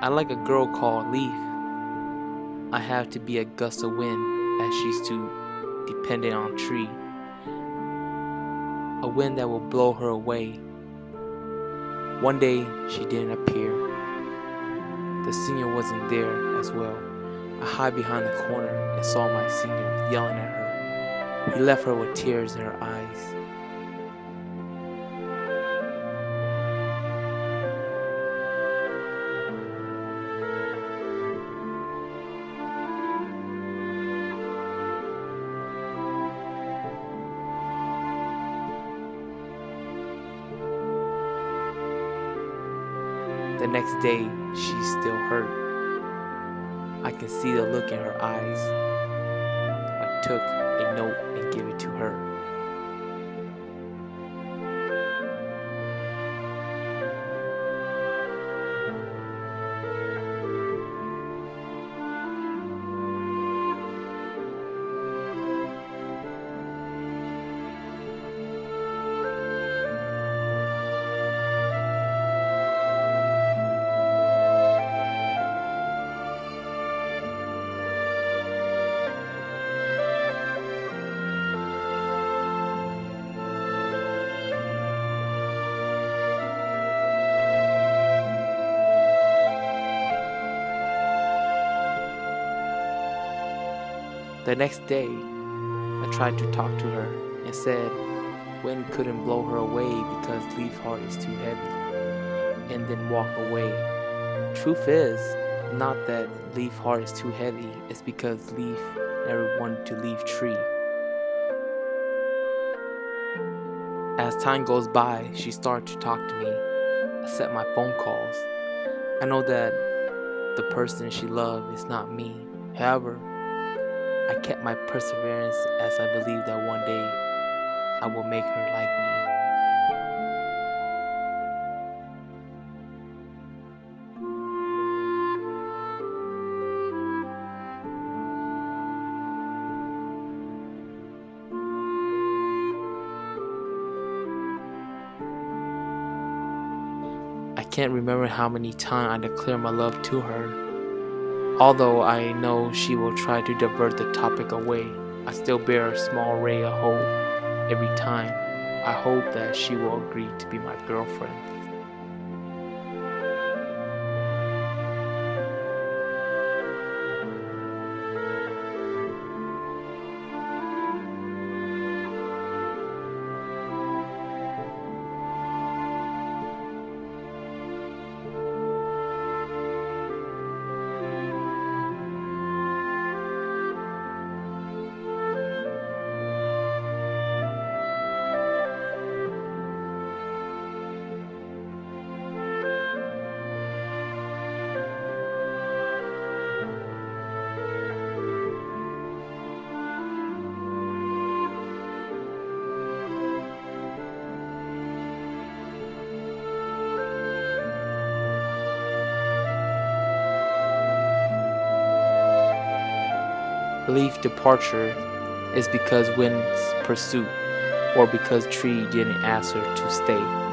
I like a girl called Leaf. I have to be a gust of wind as she's too dependent on tree. A wind that will blow her away. One day she didn't appear. The senior wasn't there as well. I hid behind the corner and saw my senior yelling at her. He left her with tears in her eyes. The next day, she's still hurt. I can see the look in her eyes. I took a note and gave it to her. The next day, I tried to talk to her and said wind couldn't blow her away because Leaf heart is too heavy, and then walk away. Truth is, not that Leaf heart is too heavy, it's because Leaf never wanted to leave tree. As time goes by, she started to talk to me, accept my phone calls. I know that the person she loved is not me. However, I kept my perseverance as I believed that one day I will make her like me. I can't remember how many times I declared my love to her. Although I know she will try to divert the topic away, I still bear a small ray of hope every time. I hope that she will agree to be my girlfriend. Leaf departure is because wind's pursuit, or because tree didn't ask her to stay.